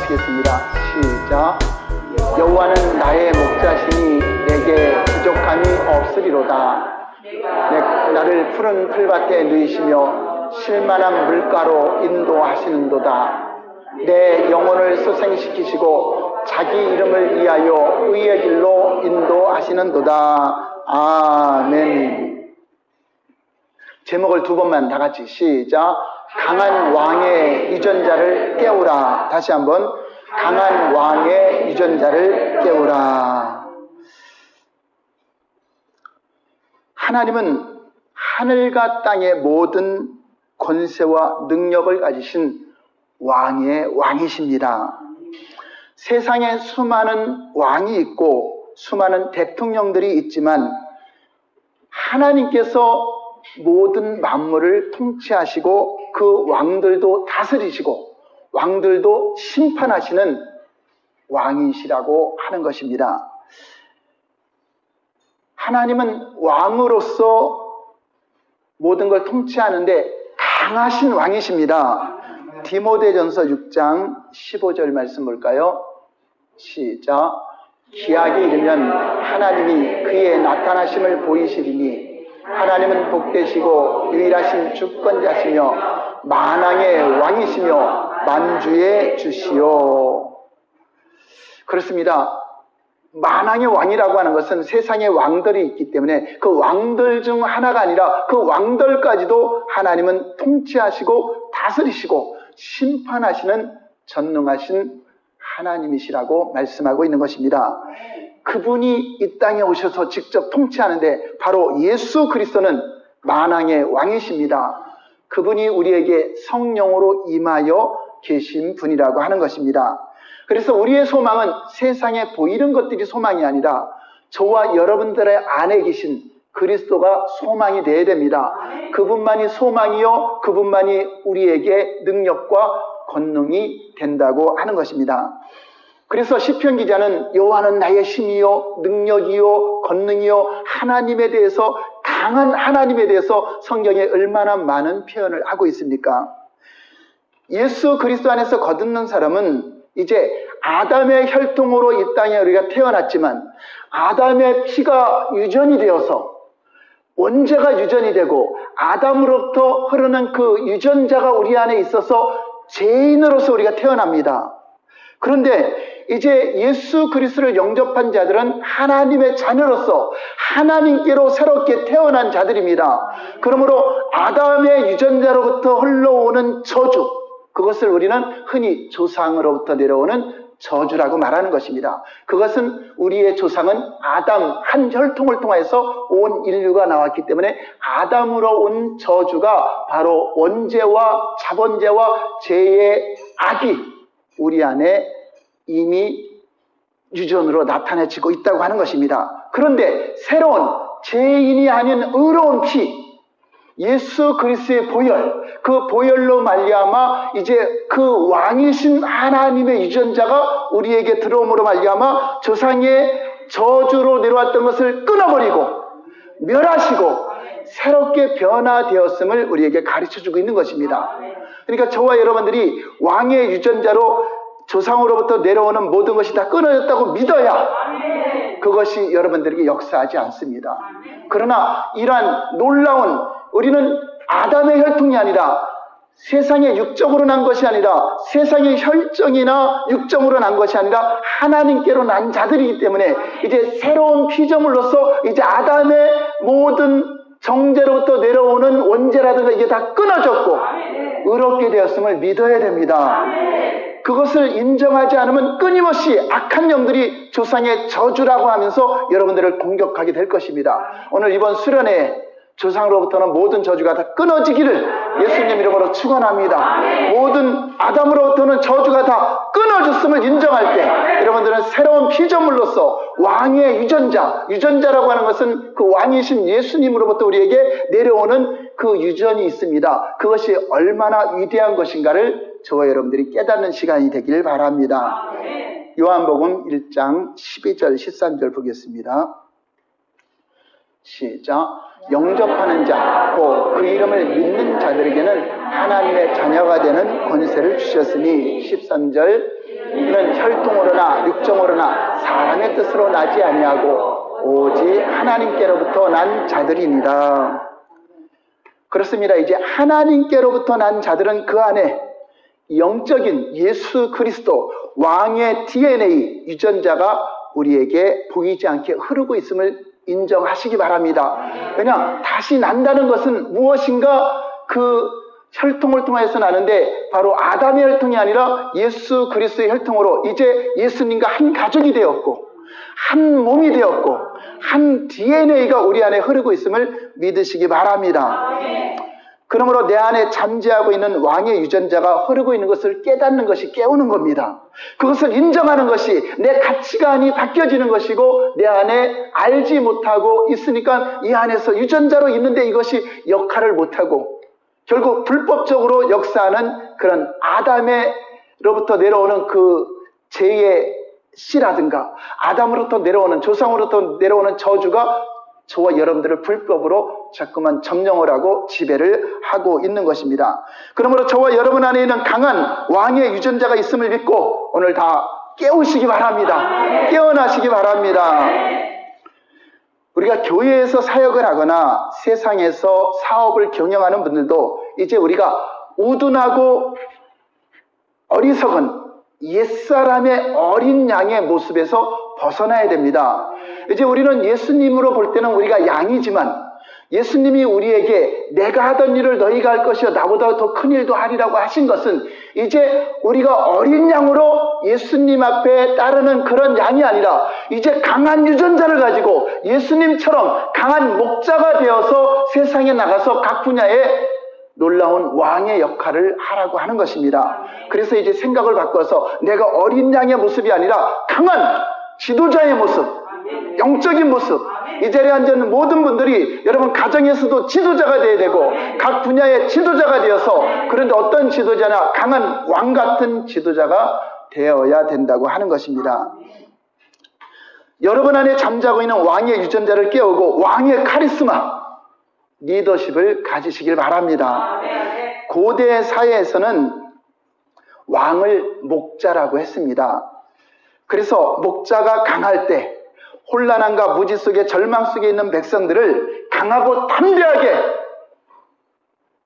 하시겠습니다. 시작. 여호와는 나의 목자시니 내게 부족함이 없으리로다. 나를 푸른 풀밭에 누이시며 쉴만한 물가로 인도하시는도다. 내 영혼을 소생시키시고 자기 이름을 위하여 의의 길로 인도하시는도다. 아멘. 제목을 두 번만 다 같이 시작. 강한 왕의 유전자를 깨우라. 다시 한번. 강한 왕의 유전자를 깨우라. 하나님은 하늘과 땅의 모든 권세와 능력을 가지신 왕의 왕이십니다. 세상에 수많은 왕이 있고 수많은 대통령들이 있지만 하나님께서 모든 만물을 통치하시고 그 왕들도 다스리시고 왕들도 심판하시는 왕이시라고 하는 것입니다. 하나님은 왕으로서 모든 걸 통치하는데 강하신 왕이십니다. 디모데전서 6장 15절 말씀 볼까요? 시작. 기약이 이르면 하나님이 그의 나타나심을 보이시리니 하나님은 복되시고 유일하신 주권자시며 만왕의 왕이시며 만주의 주시오. 그렇습니다. 만왕의 왕이라고 하는 것은 세상에 왕들이 있기 때문에 그 왕들 중 하나가 아니라 그 왕들까지도 하나님은 통치하시고 다스리시고 심판하시는 전능하신 하나님이시라고 말씀하고 있는 것입니다. 그분이 이 땅에 오셔서 직접 통치하는데 바로 예수 그리스도는 만왕의 왕이십니다. 그분이 우리에게 성령으로 임하여 계신 분이라고 하는 것입니다. 그래서 우리의 소망은 세상에 보이는 것들이 소망이 아니라 저와 여러분들의 안에 계신 그리스도가 소망이 되어야 됩니다. 그분만이 소망이요 그분만이 우리에게 능력과 권능이 된다고 하는 것입니다. 그래서 시편 기자는 여호와는 나의 힘이요 능력이요 권능이요 하나님에 대해서 강한 하나님에 대해서 성경에 얼마나 많은 표현을 하고 있습니까? 예수 그리스도 안에서 거듭난 사람은 이제 아담의 혈통으로 이 땅에 우리가 태어났지만 아담의 피가 유전이 되어서 원죄가 유전이 되고 아담으로부터 흐르는 그 유전자가 우리 안에 있어서 죄인으로서 우리가 태어납니다. 그런데 이제 예수 그리스도를 영접한 자들은 하나님의 자녀로서 하나님께로 새롭게 태어난 자들입니다. 그러므로 아담의 유전자로부터 흘러오는 저주, 그것을 우리는 흔히 조상으로부터 내려오는 저주라고 말하는 것입니다. 그것은 우리의 조상은 아담 한 혈통을 통해서 온 인류가 나왔기 때문에 아담으로 온 저주가 바로 원죄와 자본죄와 죄의 악이 우리 안에 이미 유전으로 나타내지고 있다고 하는 것입니다. 그런데 새로운 죄인이 아닌 의로운 피, 예수 그리스도의 보혈, 그 보혈로 말미암아 이제 그 왕이신 하나님의 유전자가 우리에게 들어옴으로 말미암아 조상의 저주로 내려왔던 것을 끊어버리고 멸하시고 새롭게 변화되었음을 우리에게 가르쳐주고 있는 것입니다. 그러니까 저와 여러분들이 왕의 유전자로 조상으로부터 내려오는 모든 것이 다 끊어졌다고 믿어야 그것이 여러분들에게 역사하지 않습니다. 그러나 이러한 놀라운, 우리는 아담의 혈통이 아니라 세상에 육적으로 난 것이 아니라 세상의 혈정이나 육정으로 난 것이 아니라 하나님께로 난 자들이기 때문에 이제 새로운 피조물로서 이제 아담의 모든 정죄로부터 내려오는 원죄라든가 이게 다 끊어졌고 의롭게 되었음을 믿어야 됩니다. 그것을 인정하지 않으면 끊임없이 악한 영들이 조상의 저주라고 하면서 여러분들을 공격하게 될 것입니다. 오늘 이번 수련회 조상으로부터는 모든 저주가 다 끊어지기를 예수님 이름으로 축원합니다. 모든 아담으로부터는 저주가 다 끊어졌음을 인정할 때 여러분들은 새로운 피조물로서 왕의 유전자라고 하는 것은 그 왕이신 예수님으로부터 우리에게 내려오는 그 유전이 있습니다. 그것이 얼마나 위대한 것인가를 저와 여러분들이 깨닫는 시간이 되길 바랍니다. 요한복음 1장 12절 13절 보겠습니다. 시작. 영접하는 자, 곧 그 이름을 믿는 자들에게는 하나님의 자녀가 되는 권세를 주셨으니 13절 이는 혈통으로나 육정으로나 사람의 뜻으로 나지 아니하고 오직 하나님께로부터 난 자들이니라. 그렇습니다. 이제 하나님께로부터 난 자들은 그 안에 영적인 예수 그리스도 왕의 DNA 유전자가 우리에게 보이지 않게 흐르고 있음을 인정하시기 바랍니다. 왜냐, 다시 난다는 것은 무엇인가 그 혈통을 통해서 나는데 바로 아담의 혈통이 아니라 예수 그리스도의 혈통으로 이제 예수님과 한 가족이 되었고 한 몸이 되었고 한 DNA가 우리 안에 흐르고 있음을 믿으시기 바랍니다. 그러므로 내 안에 잠재하고 있는 왕의 유전자가 흐르고 있는 것을 깨닫는 것이 깨우는 겁니다. 그것을 인정하는 것이 내 가치관이 바뀌어지는 것이고 내 안에 알지 못하고 있으니까 이 안에서 유전자로 있는데 이것이 역할을 못하고 결국 불법적으로 역사하는 그런 아담으로부터 내려오는 그 죄의 씨라든가 아담으로부터 내려오는 조상으로부터 내려오는 저주가 저와 여러분들을 불법으로 자꾸만 점령을 하고 지배를 하고 있는 것입니다. 그러므로 저와 여러분 안에 있는 강한 왕의 유전자가 있음을 믿고 오늘 다 깨우시기 바랍니다. 깨어나시기 바랍니다. 우리가 교회에서 사역을 하거나 세상에서 사업을 경영하는 분들도 이제 우리가 우둔하고 어리석은 옛사람의 어린 양의 모습에서 벗어나야 됩니다. 이제 우리는 예수님으로 볼 때는 우리가 양이지만 예수님이 우리에게 내가 하던 일을 너희가 할 것이요 나보다 더 큰 일도 하리라고 하신 것은 이제 우리가 어린 양으로 예수님 앞에 따르는 그런 양이 아니라 이제 강한 유전자를 가지고 예수님처럼 강한 목자가 되어서 세상에 나가서 각 분야에 놀라운 왕의 역할을 하라고 하는 것입니다. 그래서 이제 생각을 바꿔서 내가 어린 양의 모습이 아니라 강한 지도자의 모습, 영적인 모습, 이 자리에 앉아있는 모든 분들이 여러분 가정에서도 지도자가 되어야 되고 각 분야의 지도자가 되어서 그런데 어떤 지도자나 강한 왕 같은 지도자가 되어야 된다고 하는 것입니다. 여러분 안에 잠자고 있는 왕의 유전자를 깨우고 왕의 카리스마, 리더십을 가지시길 바랍니다. 고대 사회에서는 왕을 목자라고 했습니다. 그래서 목자가 강할 때 혼란함과 무지 속에 절망 속에 있는 백성들을 강하고 담대하게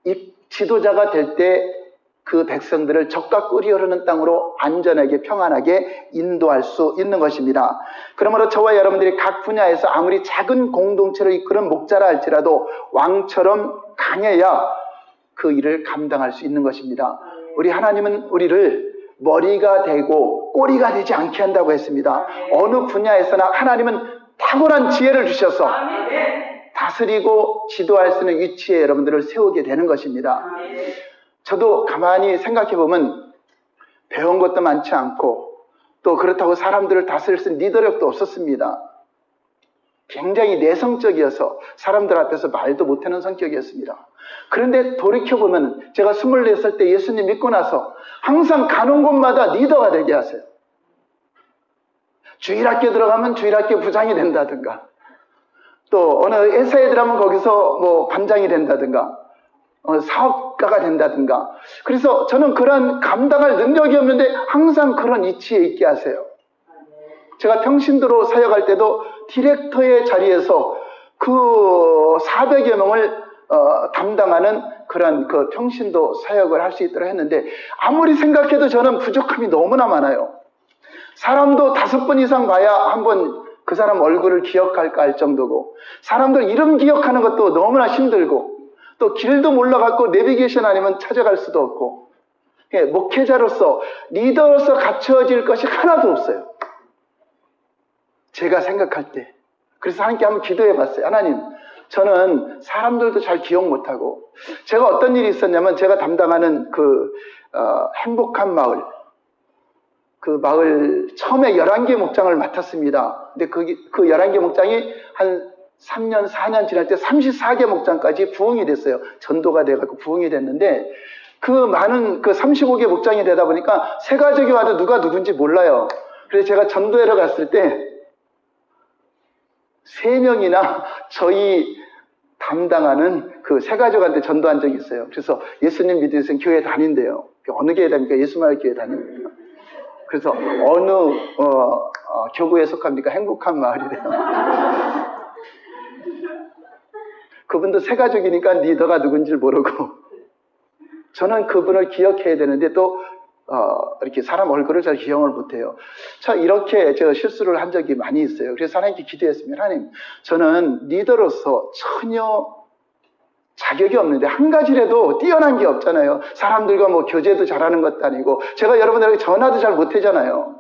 이 지도자가 될 때 그 백성들을 적과 꿀이 흐르는 땅으로 안전하게 평안하게 인도할 수 있는 것입니다. 그러므로 저와 여러분들이 각 분야에서 아무리 작은 공동체를 이끄는 목자라 할지라도 왕처럼 강해야 그 일을 감당할 수 있는 것입니다. 우리 하나님은 우리를 머리가 되고 꼬리가 되지 않게 한다고 했습니다. 어느 분야에서나 하나님은 탁월한 지혜를 주셔서 다스리고 지도할 수 있는 위치에 여러분들을 세우게 되는 것입니다. 저도 가만히 생각해 보면 배운 것도 많지 않고 또 그렇다고 사람들을 다스릴 수 있는 리더력도 없었습니다. 굉장히 내성적이어서 사람들 앞에서 말도 못하는 성격이었습니다. 그런데 돌이켜보면 제가 24살 때 예수님 믿고 나서 항상 가는 곳마다 리더가 되게 하세요. 주일학교 들어가면 주일학교 부장이 된다든가 또 어느 회사에 들어가면 거기서 뭐 반장이 된다든가 사업가가 된다든가 그래서 저는 그런 감당할 능력이 없는데 항상 그런 위치에 있게 하세요. 제가 평신도로 사역할 때도 디렉터의 자리에서 그 400여 명을 담당하는 그런 그 평신도 사역을 할 수 있도록 했는데 아무리 생각해도 저는 부족함이 너무나 많아요. 사람도 5번 이상 봐야 한번 그 사람 얼굴을 기억할까 할 정도고 사람들 이름 기억하는 것도 너무나 힘들고 또 길도 몰라갖고 내비게이션 아니면 찾아갈 수도 없고 목회자로서 리더로서 갖춰질 것이 하나도 없어요. 제가 생각할 때 그래서 하나님께 한번 기도해 봤어요. 하나님 저는 사람들도 잘 기억 못하고 제가 어떤 일이 있었냐면 제가 담당하는 그 행복한 마을 그 마을 처음에 11개 목장을 맡았습니다. 근데 그 11개 목장이 한 3년 4년 지날 때 34개 목장까지 부흥이 됐어요. 전도가 돼갖고 부흥이 됐는데 그 많은 그 35개 목장이 되다 보니까 새 가족이 와도 누가 누군지 몰라요. 그래서 제가 전도회를 갔을 때 3명이나 저희 담당하는 그 새 가족한테 전도한 적이 있어요. 그래서 예수님 믿으신 교회 다닌대요. 어느 교회 다닙니까? 예수마을 교회 다닙니다. 그래서 어느 교구에 속합니까? 행복한 마을이래요. 그분도 새 가족이니까 리더가 누군지 모르고 저는 그분을 기억해야 되는데 또 이렇게 사람 얼굴을 잘 기억을 못해요. 자, 이렇게 제가 실수를 한 적이 많이 있어요. 그래서 하나님께 기도했습니다. 하나님, 저는 리더로서 전혀 자격이 없는데 한 가지라도 뛰어난 게 없잖아요. 사람들과 뭐 교제도 잘하는 것도 아니고 제가 여러분들에게 전화도 잘 못하잖아요.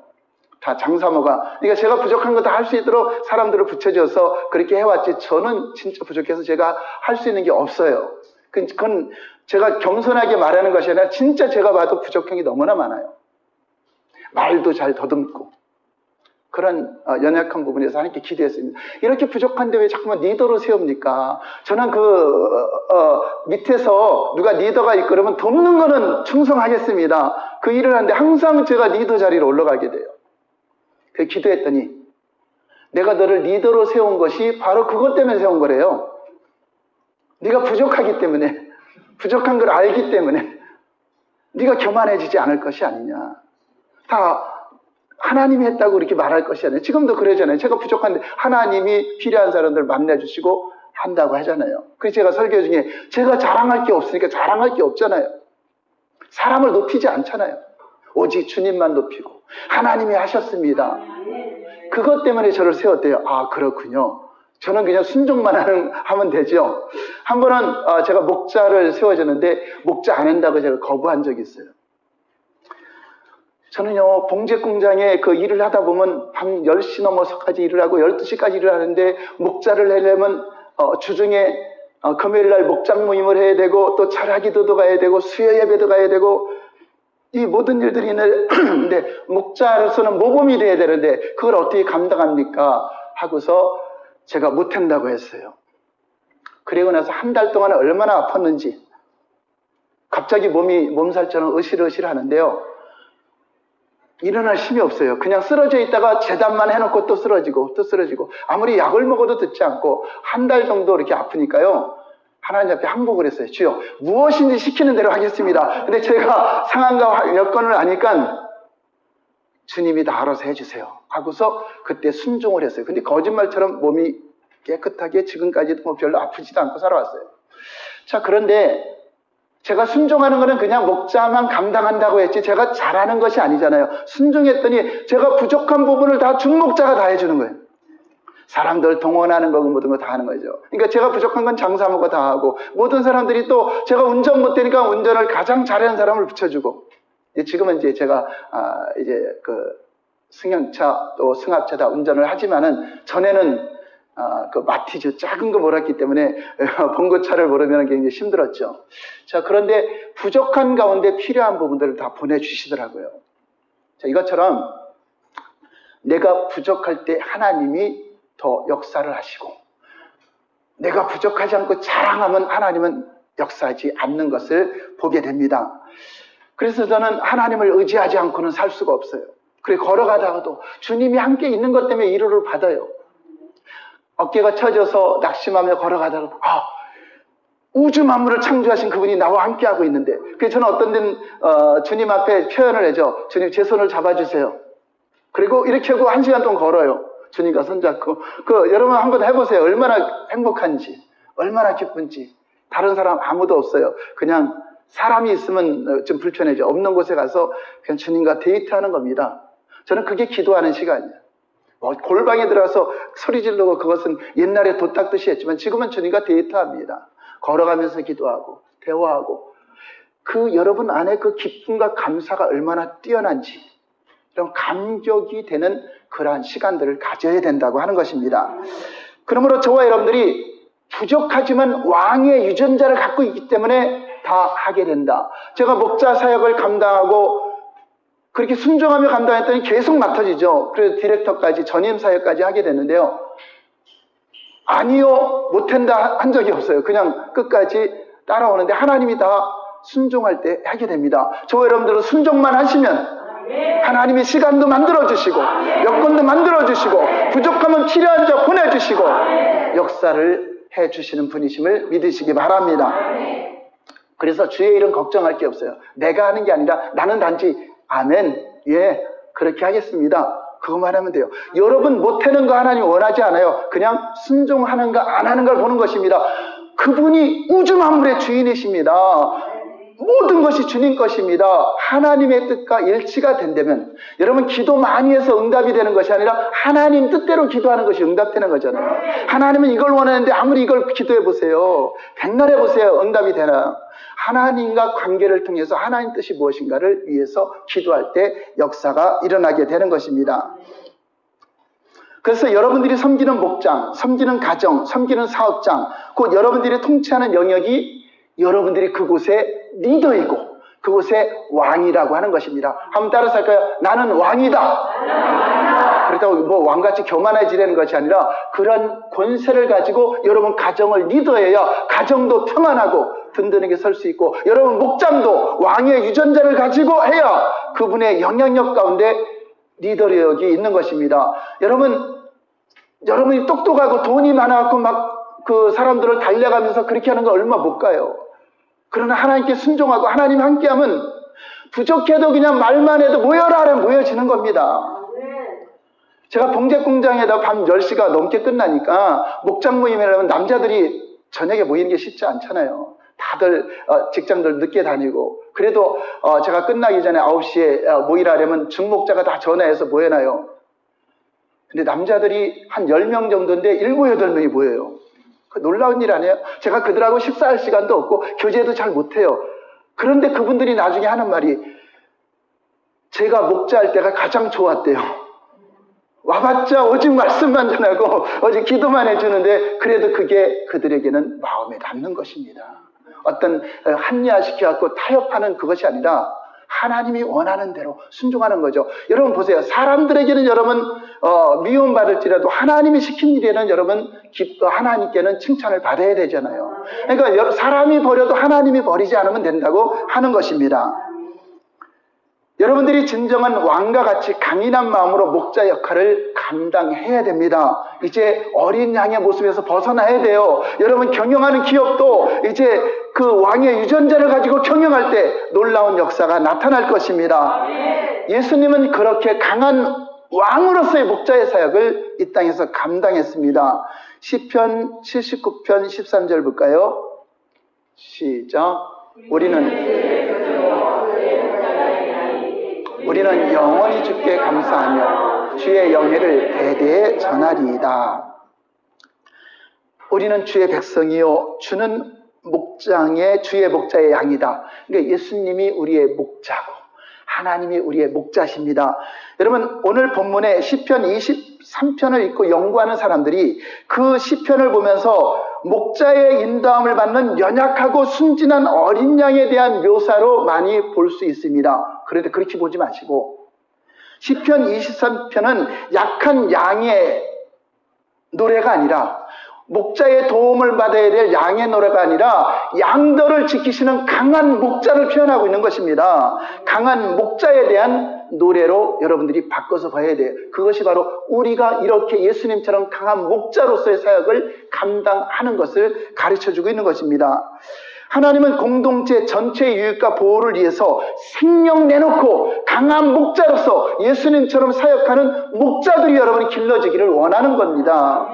다 장사모가. 그러니까 제가 부족한 거 다 할 수 있도록 사람들을 붙여줘서 그렇게 해왔지 저는 진짜 부족해서 제가 할 수 있는 게 없어요. 그건 제가 겸손하게 말하는 것이 아니라 진짜 제가 봐도 부족한 게 너무나 많아요. 말도 잘 더듬고 그런 연약한 부분에서 하나님께 기도했습니다. 이렇게 부족한데 왜 자꾸만 리더로 세웁니까? 저는 밑에서 누가 리더가 있고 그러면 돕는 거는 충성하겠습니다. 그 일을 하는데 항상 제가 리더 자리로 올라가게 돼요. 그래서 기도했더니 내가 너를 리더로 세운 것이 바로 그것 때문에 세운 거래요. 네가 부족하기 때문에, 부족한 걸 알기 때문에 네가 교만해지지 않을 것이 아니냐. 다 하나님이 했다고 이렇게 말할 것이 아니에요. 지금도 그러잖아요. 제가 부족한데 하나님이 필요한 사람들 만나주시고 한다고 하잖아요. 그래서 제가 설교 중에 제가 자랑할 게 없으니까 자랑할 게 없잖아요. 사람을 높이지 않잖아요. 오직 주님만 높이고 하나님이 하셨습니다. 그것 때문에 저를 세웠대요. 아, 그렇군요. 저는 그냥 순종만 하면 되죠. 한 번은 제가 목자를 세워줬는데 목자 안 한다고 제가 거부한 적이 있어요. 저는요, 봉제 공장에 그 일을 하다 보면 밤 10시 넘어서까지 일을 하고 12시까지 일을 하는데 목자를 하려면 주중에 금요일 날 목장 모임을 해야 되고 또 철학기도도 가야 되고 수요 예배도 가야 되고 이 모든 일들이 있는데 목자로서는 모범이 돼야 되는데 그걸 어떻게 감당합니까? 하고서 제가 못한다고 했어요. 그리고 나서 한 달 동안 얼마나 아팠는지 갑자기 몸살처럼 으실으실 하는데요. 일어날 힘이 없어요. 그냥 쓰러져 있다가 재단만 해놓고 또 쓰러지고 또 쓰러지고 아무리 약을 먹어도 듣지 않고 한 달 정도 이렇게 아프니까요. 하나님 앞에 항복을 했어요. 주여 무엇인지 시키는 대로 하겠습니다. 근데 제가 상황과 여건을 아니까 주님이 다 알아서 해주세요 하고서 그때 순종을 했어요. 근데 거짓말처럼 몸이 깨끗하게 지금까지도 뭐 별로 아프지도 않고 살아왔어요. 자, 그런데 제가 순종하는 거는 그냥 목자만 감당한다고 했지 제가 잘하는 것이 아니잖아요. 순종했더니 제가 부족한 부분을 다 준목자가 다 해주는 거예요. 사람들 동원하는 거고 모든 거 다 하는 거죠. 그러니까 제가 부족한 건 장사모가 다 하고 모든 사람들이 또 제가 운전 못되니까 운전을 가장 잘하는 사람을 붙여주고 지금은 이제 제가 이제 그 승용차 또 승합차 다 운전을 하지만은 전에는 그 마티즈 작은 거 몰았기 때문에 봉고차를 모르면 굉장히 힘들었죠. 자, 그런데 부족한 가운데 필요한 부분들을 다 보내주시더라고요. 자, 이것처럼 내가 부족할 때 하나님이 더 역사를 하시고 내가 부족하지 않고 자랑하면 하나님은 역사하지 않는 것을 보게 됩니다. 그래서 저는 하나님을 의지하지 않고는 살 수가 없어요. 그래 걸어가다가도 주님이 함께 있는 것 때문에 위로를 받아요. 어깨가 처져서 낙심하며 걸어가다가 우주 만물을 창조하신 그분이 나와 함께하고 있는데 그래서 저는 어떤 데는 주님 앞에 표현을 해죠. 주님 제 손을 잡아주세요. 그리고 이렇게 하고 1시간 동안 걸어요. 주님과 손잡고. 여러분 한번 해보세요. 얼마나 행복한지 얼마나 기쁜지. 다른 사람 아무도 없어요. 그냥 사람이 있으면 좀 불편해져. 없는 곳에 가서 그냥 주님과 데이트하는 겁니다. 저는 그게 기도하는 시간이에요. 골방에 들어가서 소리 지르고 그것은 옛날에 도 닦듯이 했지만 지금은 주님과 데이트합니다. 걸어가면서 기도하고 대화하고 그 여러분 안에 그 기쁨과 감사가 얼마나 뛰어난지 이런 감격이 되는 그러한 시간들을 가져야 된다고 하는 것입니다. 그러므로 저와 여러분들이 부족하지만 왕의 유전자를 갖고 있기 때문에 다 하게 된다. 제가 목자 사역을 감당하고 그렇게 순종하며 감당했더니 계속 맡아지죠. 그래서 디렉터까지 전임 사역까지 하게 됐는데요. 아니요 못한다 한 적이 없어요. 그냥 끝까지 따라오는데 하나님이 다 순종할 때 하게 됩니다. 저와 여러분들은 순종만 하시면 하나님이 시간도 만들어주시고 여건도 만들어주시고 부족하면 필요한 자 보내주시고 역사를 해주시는 분이심을 믿으시기 바랍니다. 그래서 주의 일은 걱정할 게 없어요. 내가 하는 게 아니라 나는 단지 아멘, 예, 그렇게 하겠습니다. 그것만 하면 돼요. 여러분 못하는 거 하나님 원하지 않아요. 그냥 순종하는가 안 하는 걸 보는 것입니다. 그분이 우주 만물의 주인이십니다. 모든 것이 주님 것입니다. 하나님의 뜻과 일치가 된다면, 여러분 기도 많이 해서 응답이 되는 것이 아니라 하나님 뜻대로 기도하는 것이 응답되는 거잖아요. 하나님은 이걸 원하는데 아무리 이걸 기도해 보세요. 백날 해보세요. 응답이 되나? 하나님과 관계를 통해서 하나님 뜻이 무엇인가를 위해서 기도할 때 역사가 일어나게 되는 것입니다. 그래서 여러분들이 섬기는 목장, 섬기는 가정, 섬기는 사업장, 곧 여러분들이 통치하는 영역이 여러분들이 그곳의 리더이고 그곳의 왕이라고 하는 것입니다. 한번 따라서 할까요? 나는 왕이다. 그렇다고 뭐 왕같이 교만해지려는 것이 아니라 그런 권세를 가지고 여러분 가정을 리더해야 가정도 평안하고 든든하게 설 수 있고, 여러분 목장도 왕의 유전자를 가지고 해야 그분의 영향력 가운데 리더력이 있는 것입니다. 여러분이 똑똑하고 돈이 많아갖고 막 그 사람들을 달려가면서 그렇게 하는 거 얼마 못 가요. 그러나 하나님께 순종하고 하나님 함께하면 부족해도 그냥 말만 해도 모여라 하면 모여지는 겁니다. 제가 봉제공장에다 밤 10시가 넘게 끝나니까 목장 모임이라면 남자들이 저녁에 모이는 게 쉽지 않잖아요. 다들 직장들 늦게 다니고, 그래도 제가 끝나기 전에 9시에 모이라 하려면 중목자가 다 전화해서 모여놔요. 근데 남자들이 한 10명 정도인데 7, 8명이 모여요. 놀라운 일 아니에요? 제가 그들하고 식사할 시간도 없고 교제도 잘 못해요. 그런데 그분들이 나중에 하는 말이, 제가 목자할 때가 가장 좋았대요. 와봤자 오직 말씀만 전하고 오직 기도만 해주는데 그래도 그게 그들에게는 마음에 남는 것입니다. 어떤 합리화시켜갖고 타협하는 그것이 아니라 하나님이 원하는 대로 순종하는 거죠. 여러분 보세요. 사람들에게는 여러분 미움받을지라도 하나님이 시킨 일에는 여러분 하나님께는 칭찬을 받아야 되잖아요. 그러니까 사람이 버려도 하나님이 버리지 않으면 된다고 하는 것입니다. 여러분들이 진정한 왕과 같이 강인한 마음으로 목자 역할을 감당해야 됩니다. 이제 어린 양의 모습에서 벗어나야 돼요. 여러분 경영하는 기업도 이제 그 왕의 유전자를 가지고 경영할 때 놀라운 역사가 나타날 것입니다. 예수님은 그렇게 강한 왕으로서의 목자의 사역을 이 땅에서 감당했습니다. 시편 79편 13절 볼까요? 시작. 우리는 영원히 주께 감사하며 주의 영예를 대대에 전하리이다. 우리는 주의 백성이요 주는 주의 목자의 양이다. 그러니까 예수님이 우리의 목자고 하나님이 우리의 목자십니다. 여러분 오늘 본문에 시편 23편을 읽고 연구하는 사람들이 그 시편을 보면서 목자의 인도함을 받는 연약하고 순진한 어린 양에 대한 묘사로 많이 볼 수 있습니다. 그런데 그렇게 보지 마시고 시편 23편은 약한 양의 노래가 아니라, 목자의 도움을 받아야 될 양의 노래가 아니라 양들을 지키시는 강한 목자를 표현하고 있는 것입니다. 강한 목자에 대한 노래로 여러분들이 바꿔서 봐야 돼요. 그것이 바로 우리가 이렇게 예수님처럼 강한 목자로서의 사역을 감당하는 것을 가르쳐주고 있는 것입니다. 하나님은 공동체 전체의 유익과 보호를 위해서 생명 내놓고 강한 목자로서 예수님처럼 사역하는 목자들이 여러분이 길러지기를 원하는 겁니다.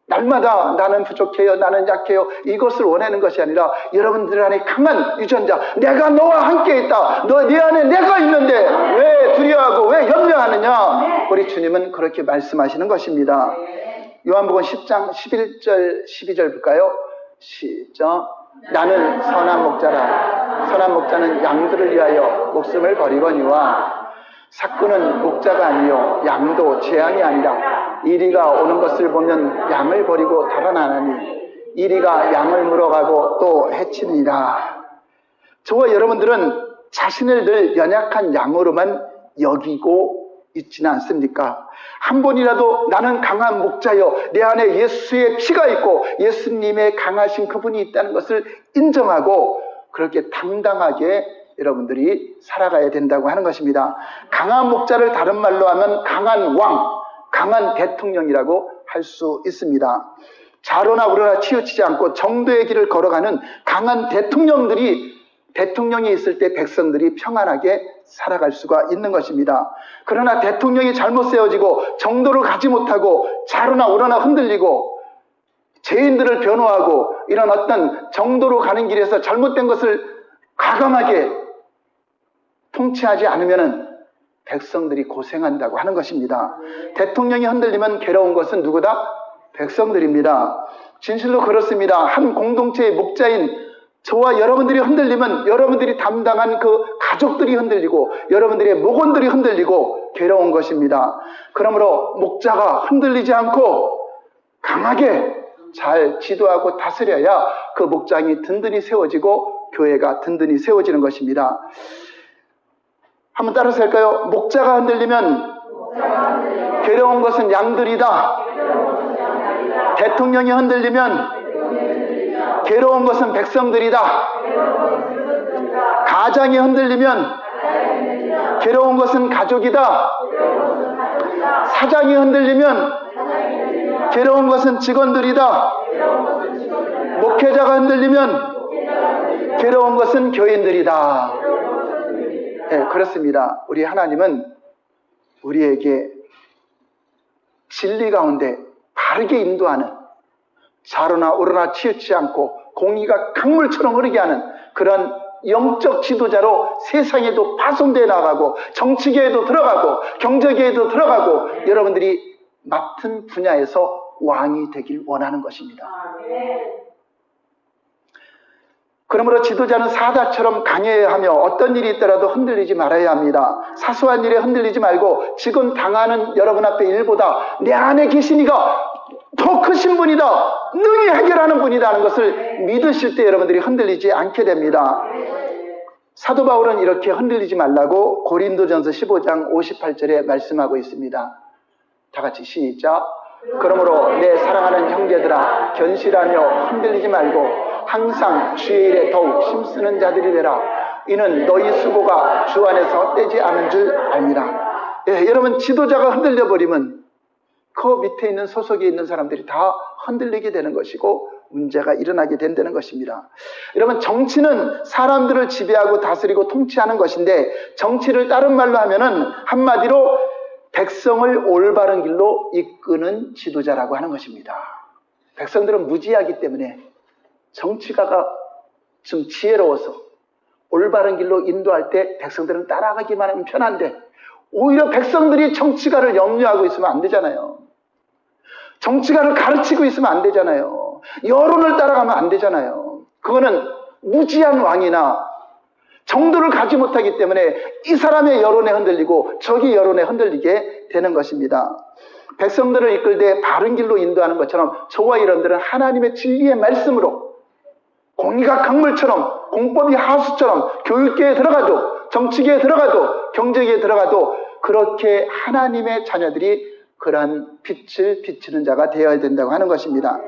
날마다 나는 부족해요, 나는 약해요, 이것을 원하는 것이 아니라 여러분들 안에 강한 유전자, 내가 너와 함께 있다, 내 안에 내가 있는데 왜 두려워하고 왜 염려하느냐. 우리 주님은 그렇게 말씀하시는 것입니다. 요한복음 10장 11절 12절 볼까요? 시작. 나는 선한 목자라. 선한 목자는 양들을 위하여 목숨을 버리거니와 삭구는 목자가 아니요 양도 제 양이 아니라 이리가 오는 것을 보면 양을 버리고 달아나나니 이리가 양을 물어가고 또 해치니라. 저와 여러분들은 자신을 늘 연약한 양으로만 여기고 있지는 않습니까? 한 번이라도 나는 강한 목자요, 내 안에 예수의 피가 있고 예수님의 강하신 그분이 있다는 것을 인정하고 그렇게 당당하게 여러분들이 살아가야 된다고 하는 것입니다. 강한 목자를 다른 말로 하면 강한 왕, 강한 대통령이라고 할 수 있습니다. 좌로나 우로나 치우치지 않고 정도의 길을 걸어가는 강한 대통령들이 대통령이 있을 때 백성들이 평안하게 살아갈 수가 있는 것입니다. 그러나 대통령이 잘못 세워지고 정도를 가지 못하고 좌로나 우로나 흔들리고 죄인들을 변호하고 이런 어떤 정도로 가는 길에서 잘못된 것을 과감하게 통치하지 않으면 백성들이 고생한다고 하는 것입니다. 대통령이 흔들리면 괴로운 것은 누구다? 백성들입니다. 진실로 그렇습니다. 한 공동체의 목자인 저와 여러분들이 흔들리면 여러분들이 담당한 그 가족들이 흔들리고 여러분들의 목원들이 흔들리고 괴로운 것입니다. 그러므로 목자가 흔들리지 않고 강하게 잘 지도하고 다스려야 그 목장이 든든히 세워지고 교회가 든든히 세워지는 것입니다. 한번 따라서 할까요? 목자가 흔들리면 괴로운 것은 양들이다. 대통령이 흔들리면 괴로운 것은 백성들이다. 가장이 흔들리면 괴로운 것은 가족이다. 사장이 흔들리면 괴로운 것은 직원들이다. 목회자가 흔들리면 괴로운 것은 교인들이다. 네, 그렇습니다. 우리 하나님은 우리에게 진리 가운데 바르게 인도하는 좌로나 우로나 치우치지 않고 공의가 강물처럼 흐르게 하는 그런 영적 지도자로 세상에도 파송되어 나가고 정치계에도 들어가고 경제계에도 들어가고 여러분들이 맡은 분야에서 왕이 되길 원하는 것입니다. 그러므로 지도자는 사자처럼 강해야 하며 어떤 일이 있더라도 흔들리지 말아야 합니다. 사소한 일에 흔들리지 말고 지금 당하는 여러분 앞에 일보다 내 안에 계신 이가 더 크신 분이다. 능히 해결하는 분이다 하는 것을 믿으실 때 여러분들이 흔들리지 않게 됩니다. 사도 바울은 이렇게 흔들리지 말라고 고린도전서 15장 58절에 말씀하고 있습니다. 다 같이 시작. 그러므로 내 사랑하는 형제들아 견실하며 흔들리지 말고 항상 주의 일에 더욱 힘쓰는 자들이 되라. 이는 너희 수고가 주 안에서 헛되지 않은 줄 알미라. 예, 여러분 지도자가 흔들려 버리면 그 밑에 있는 소속에 있는 사람들이 다 흔들리게 되는 것이고 문제가 일어나게 된다는 것입니다. 여러분 정치는 사람들을 지배하고 다스리고 통치하는 것인데 정치를 다른 말로 하면은 한마디로 백성을 올바른 길로 이끄는 지도자라고 하는 것입니다. 백성들은 무지하기 때문에 정치가가 좀 지혜로워서 올바른 길로 인도할 때 백성들은 따라가기만 하면 편한데 오히려 백성들이 정치가를 염려하고 있으면 안 되잖아요. 정치가를 가르치고 있으면 안 되잖아요. 여론을 따라가면 안 되잖아요. 그거는 무지한 왕이나 정도를 가지 못하기 때문에 이 사람의 여론에 흔들리고 저기 여론에 흔들리게 되는 것입니다. 백성들을 이끌 때 바른 길로 인도하는 것처럼 저와 여러분들은 하나님의 진리의 말씀으로 공의가 강물처럼 공법이 하수처럼 교육계에 들어가도 정치계에 들어가도 경제계에 들어가도 그렇게 하나님의 자녀들이 그러한 빛을 비치는 자가 되어야 된다고 하는 것입니다.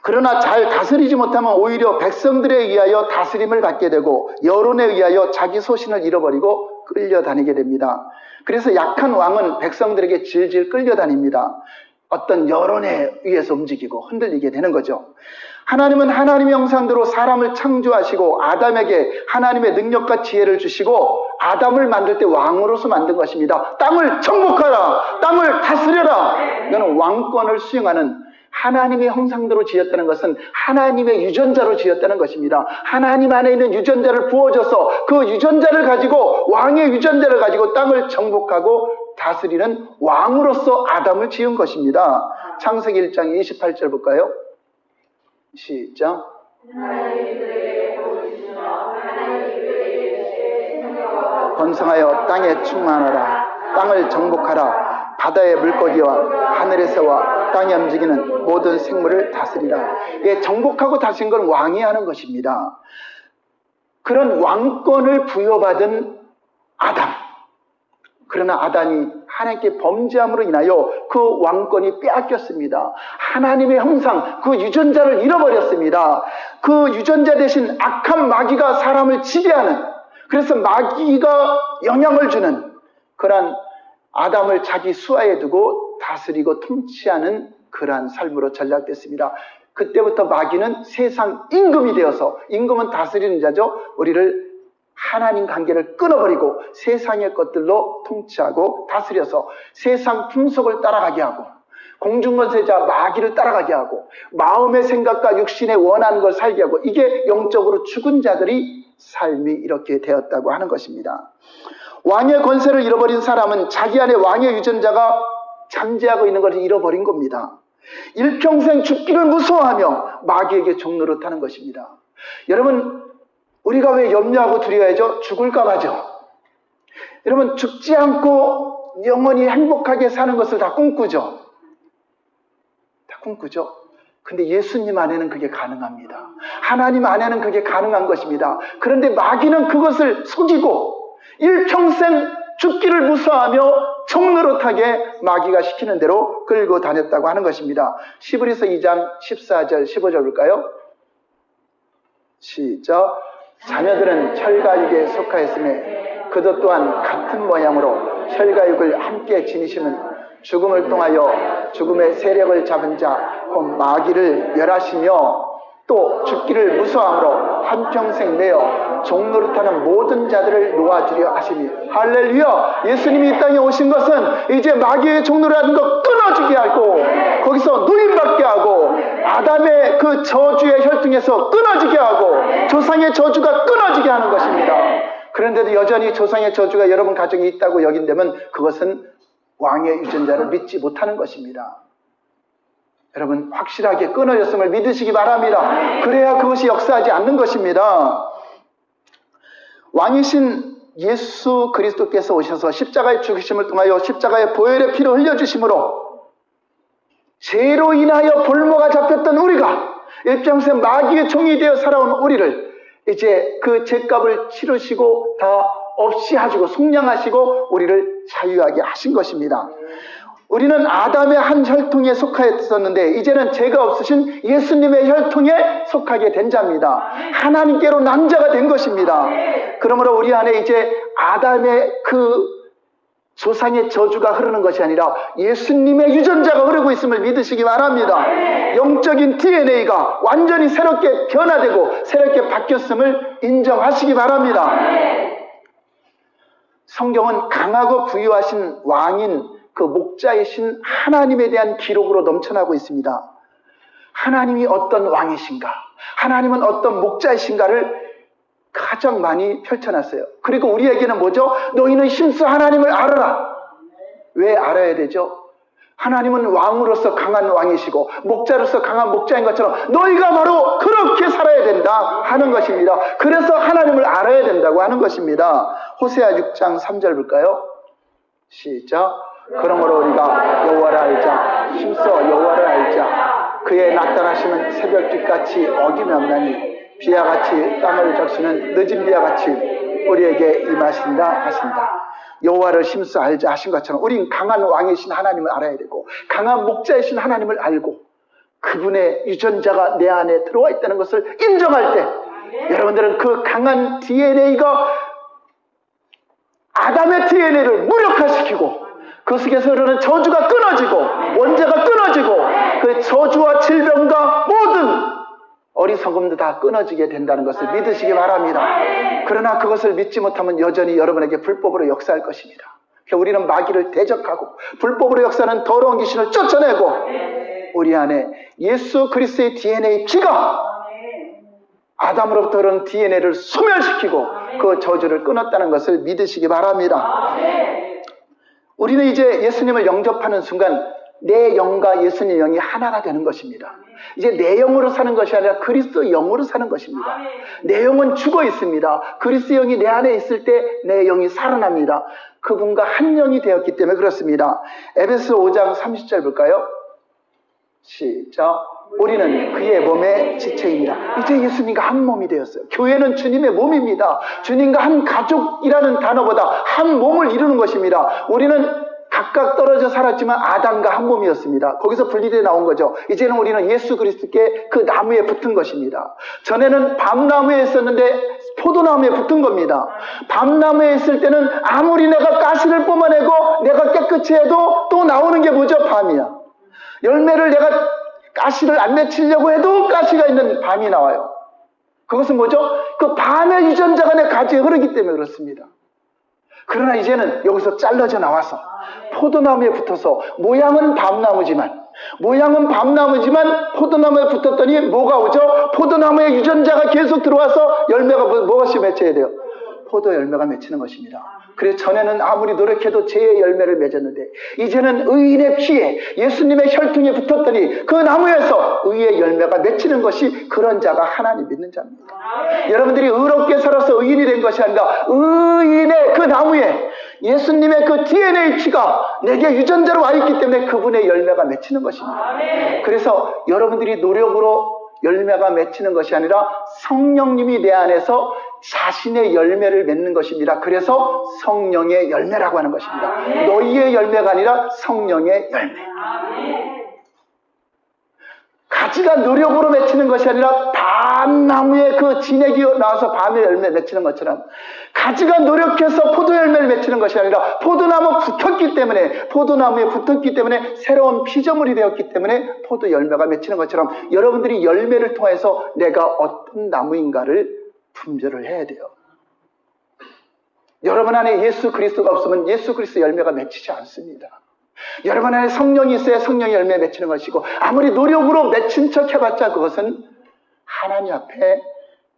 그러나 잘 다스리지 못하면 오히려 백성들에 의하여 다스림을 받게 되고 여론에 의하여 자기 소신을 잃어버리고 끌려다니게 됩니다. 그래서 약한 왕은 백성들에게 질질 끌려다닙니다. 어떤 여론에 의해서 움직이고 흔들리게 되는 거죠. 하나님은 하나님의 형상대로 사람을 창조하시고 아담에게 하나님의 능력과 지혜를 주시고 아담을 만들 때 왕으로서 만든 것입니다. 땅을 정복하라, 땅을 다스려라. 이거는 왕권을 수행하는 하나님의 형상대로 지었다는 것은 하나님의 유전자로 지었다는 것입니다. 하나님 안에 있는 유전자를 부어줘서 그 유전자를 가지고 왕의 유전자를 가지고 땅을 정복하고 다스리는 왕으로서 아담을 지은 것입니다. 창세기 1장 28절 볼까요? 시작. 번성하여 땅에 충만하라. 땅을 정복하라. 바다의 물고기와 하늘의 새와 땅에 움직이는 모든 생물을 다스리라. 예, 정복하고 다스린 건 왕이 하는 것입니다. 그런 왕권을 부여받은 아담. 그러나 아담이 하나님께 범죄함으로 인하여 그 왕권이 빼앗겼습니다. 하나님의 형상, 그 유전자를 잃어버렸습니다. 그 유전자 대신 악한 마귀가 사람을 지배하는, 그래서 마귀가 영향을 주는 그러한 아담을 자기 수하에 두고 다스리고 통치하는 그러한 삶으로 전락됐습니다. 그때부터 마귀는 세상 임금이 되어서, 임금은 다스리는 자죠. 우리를 하나님 관계를 끊어버리고 세상의 것들로 통치하고 다스려서 세상 풍속을 따라가게 하고, 공중권세자 마귀를 따라가게 하고, 마음의 생각과 육신의 원하는 걸 살게 하고, 이게 영적으로 죽은 자들이 삶이 이렇게 되었다고 하는 것입니다. 왕의 권세를 잃어버린 사람은 자기 안에 왕의 유전자가 잠재하고 있는 것을 잃어버린 겁니다. 일평생 죽기를 무서워하며 마귀에게 종노릇하는 것입니다. 여러분, 우리가 왜 염려하고 두려워하죠? 죽을까 봐죠. 여러분, 죽지 않고 영원히 행복하게 사는 것을 다 꿈꾸죠. 다 꿈꾸죠. 근데 예수님 안에는 그게 가능합니다. 하나님 안에는 그게 가능한 것입니다. 그런데 마귀는 그것을 속이고 일평생 죽기를 무서워하며 종노릇하게 마귀가 시키는 대로 끌고 다녔다고 하는 것입니다. 시브리서 2장 14절 15절 볼까요? 시작. 자녀들은 혈과육에 속하였으며 그도 또한 같은 모양으로 혈과육을 함께 지니시는 죽음을 통하여 죽음의 세력을 잡은 자 곧 마귀를 멸하시며 또 죽기를 무서워함으로 한평생 매어 종노릇하는 모든 자들을 놓아주려 하시니, 할렐루야! 예수님이 이 땅에 오신 것은 이제 마귀의 종노릇하는 것 끊어주게 하고, 거기서 누임받게 하고, 아담의 그 저주의 혈통에서 끊어지게 하고, 조상의 저주가 끊어지게 하는 것입니다. 그런데도 여전히 조상의 저주가 여러분 가정에 있다고 여긴다면 그것은 왕의 유전자를 믿지 못하는 것입니다. 여러분, 확실하게 끊어졌음을 믿으시기 바랍니다. 그래야 그것이 역사하지 않는 것입니다. 왕이신 예수 그리스도께서 오셔서 십자가의 죽으심을 통하여 십자가의 보혈의 피를 흘려주심으로 죄로 인하여 볼모가 잡혔던 우리가, 일평생 마귀의 종이 되어 살아온 우리를 이제 그 죄값을 치르시고 다 없이 하시고 속량하시고 우리를 자유하게 하신 것입니다. 우리는 아담의 한 혈통에 속하였었는데 이제는 죄가 없으신 예수님의 혈통에 속하게 된 자입니다. 하나님께로 난 자가 된 것입니다. 그러므로 우리 안에 이제 아담의 그 조상의 저주가 흐르는 것이 아니라 예수님의 유전자가 흐르고 있음을 믿으시기 바랍니다. 영적인 DNA가 완전히 새롭게 변화되고 새롭게 바뀌었음을 인정하시기 바랍니다. 성경은 강하고 부유하신 왕인 그 목자이신 하나님에 대한 기록으로 넘쳐나고 있습니다. 하나님이 어떤 왕이신가, 하나님은 어떤 목자이신가를 가장 많이 펼쳐놨어요. 그리고 우리에게는 뭐죠? 너희는 힘써 하나님을 알아라. 왜 알아야 되죠? 하나님은 왕으로서 강한 왕이시고 목자로서 강한 목자인 것처럼 너희가 바로 그렇게 살아야 된다 하는 것입니다. 그래서 하나님을 알아야 된다고 하는 것입니다. 호세아 6장 3절 볼까요? 시작. 그러므로 우리가 여호와를 알자, 힘써 여호와를 알자. 그의 나타나심은 새벽빛같이 어김이 없나니 비와 같이 땅을 적시는 늦은 비와 같이 우리에게 임하신다 하신다. 여호와를 힘써 알자 하신 것처럼 우린 강한 왕이신 하나님을 알아야 되고 강한 목자이신 하나님을 알고 그분의 유전자가 내 안에 들어와 있다는 것을 인정할 때 여러분들은 그 강한 DNA가 아담의 DNA를 무력화시키고 그 속에서 흐르는 저주가 끊어지고 원죄가 끊어지고 그 저주와 질병과 모든 어리석음도 다 끊어지게 된다는 것을 믿으시기 바랍니다. 그러나 그것을 믿지 못하면 여전히 여러분에게 불법으로 역사할 것입니다. 우리는 마귀를 대적하고 불법으로 역사하는 더러운 귀신을 쫓아내고 우리 안에 예수 그리스도의 DNA 피가 아담으로부터 흐르는 DNA를 소멸시키고 그 저주를 끊었다는 것을 믿으시기 바랍니다. 우리는 이제 예수님을 영접하는 순간 내 영과 예수님의 영이 하나가 되는 것입니다. 이제 내 영으로 사는 것이 아니라 그리스도 영으로 사는 것입니다. 내 영은 죽어 있습니다. 그리스도 영이 내 안에 있을 때 내 영이 살아납니다. 그분과 한 영이 되었기 때문에 그렇습니다. 에베소 5장 30절 볼까요? 시작. 우리는 그의 몸의 지체입니다. 이제 예수님과 한 몸이 되었어요. 교회는 주님의 몸입니다. 주님과 한 가족이라는 단어보다 한 몸을 이루는 것입니다. 우리는 각각 떨어져 살았지만 아담과 한 몸이었습니다. 거기서 분리되어 나온 거죠. 이제는 우리는 예수 그리스도께 그 나무에 붙은 것입니다. 전에는 밤나무에 있었는데 포도나무에 붙은 겁니다. 밤나무에 있을 때는 아무리 내가 가시를 뿜어내고 내가 깨끗이 해도 또 나오는 게 뭐죠? 밤이야. 열매를 내가 가시를 안 맺히려고 해도 가시가 있는 밤이 나와요. 그것은 뭐죠? 그 밤의 유전자가 내 가지에 흐르기 때문에 그렇습니다. 그러나 이제는 여기서 잘라져 나와서 포도나무에 붙어서 모양은 밤나무지만 포도나무에 붙었더니 뭐가 오죠? 포도나무의 유전자가 계속 들어와서 열매가 무엇이 맺혀야 돼요? 포도 열매가 맺히는 것입니다. 그래서 전에는 아무리 노력해도 죄의 열매를 맺었는데 이제는 의인의 피에 예수님의 혈통에 붙었더니 그 나무에서 의의 열매가 맺히는 것이 그런 자가 하나님 믿는 자입니다. 여러분들이 의롭게 살아서 의인이 된 것이 아니라 의인의 그 나무에 예수님의 그 DNA 피가 내게 유전자로 와 있기 때문에 그분의 열매가 맺히는 것입니다. 그래서 여러분들이 노력으로 열매가 맺히는 것이 아니라 성령님이 내 안에서 자신의 열매를 맺는 것입니다. 그래서 성령의 열매라고 하는 것입니다. 너희의 열매가 아니라 성령의 열매. 가지가 노력으로 맺히는 것이 아니라 밤나무에 그 진액이 나와서 밤에 열매 맺히는 것처럼 가지가 노력해서 포도 열매를 맺히는 것이 아니라 포도나무에 붙었기 때문에 새로운 피조물이 되었기 때문에 포도 열매가 맺히는 것처럼 여러분들이 열매를 통해서 내가 어떤 나무인가를 분별을 해야 돼요. 여러분 안에 예수 그리스도가 없으면 예수 그리스도 열매가 맺히지 않습니다. 여러분 안에 성령이 있어야 성령의 열매 맺히는 것이고 아무리 노력으로 맺힌 척 해봤자 그것은 하나님 앞에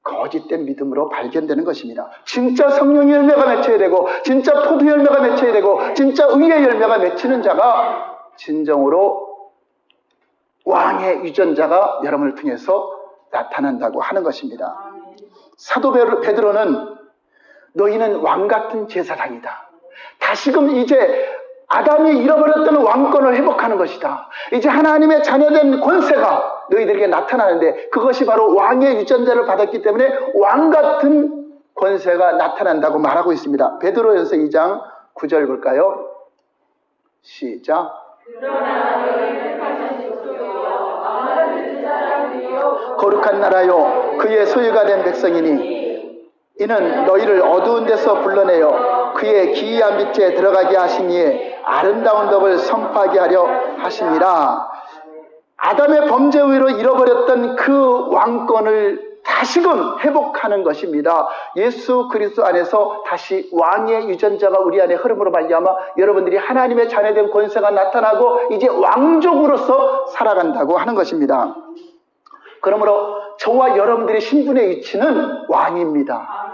거짓된 믿음으로 발견되는 것입니다. 진짜 성령의 열매가 맺혀야 되고 진짜 포도 열매가 맺혀야 되고 진짜 의의 열매가 맺히는 자가 진정으로 왕의 유전자가 여러분을 통해서 나타난다고 하는 것입니다. 사도 베드로는 너희는 왕같은 제사장이다. 다시금 이제 아담이 잃어버렸던 왕권을 회복하는 것이다. 이제 하나님의 자녀된 권세가 너희들에게 나타나는데 그것이 바로 왕의 유전자를 받았기 때문에 왕같은 권세가 나타난다고 말하고 있습니다. 베드로전서 2장 9절 볼까요? 시작. 거룩한 나라요 그의 소유가 된 백성이니 이는 너희를 어두운 데서 불러내어 그의 기이한 빛에 들어가게 하시니에 아름다운 덕을 선포하게 하려 하심이라. 아담의 범죄로 잃어버렸던 그 왕권을 다시금 회복하는 것입니다. 예수 그리스도 안에서 다시 왕의 유전자가 우리 안에 흐름으로 말미암아 여러분들이 하나님의 자녀된 권세가 나타나고 이제 왕족으로서 살아간다고 하는 것입니다. 그러므로 저와 여러분들의 신분의 위치는 왕입니다.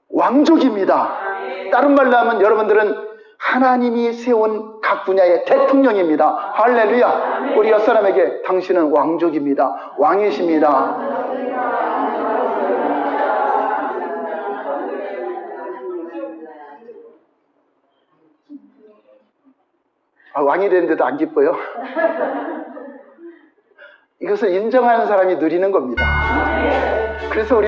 왕족입니다. 다른 말로 하면 여러분들은 하나님이 세운 각 분야의 대통령입니다. 할렐루야. 우리 옆사람에게 당신은 왕족입니다. 왕이십니다. 왕이 되는데도 안 기뻐요? 이것을 인정하는 사람이 누리는 겁니다. 그래서 우리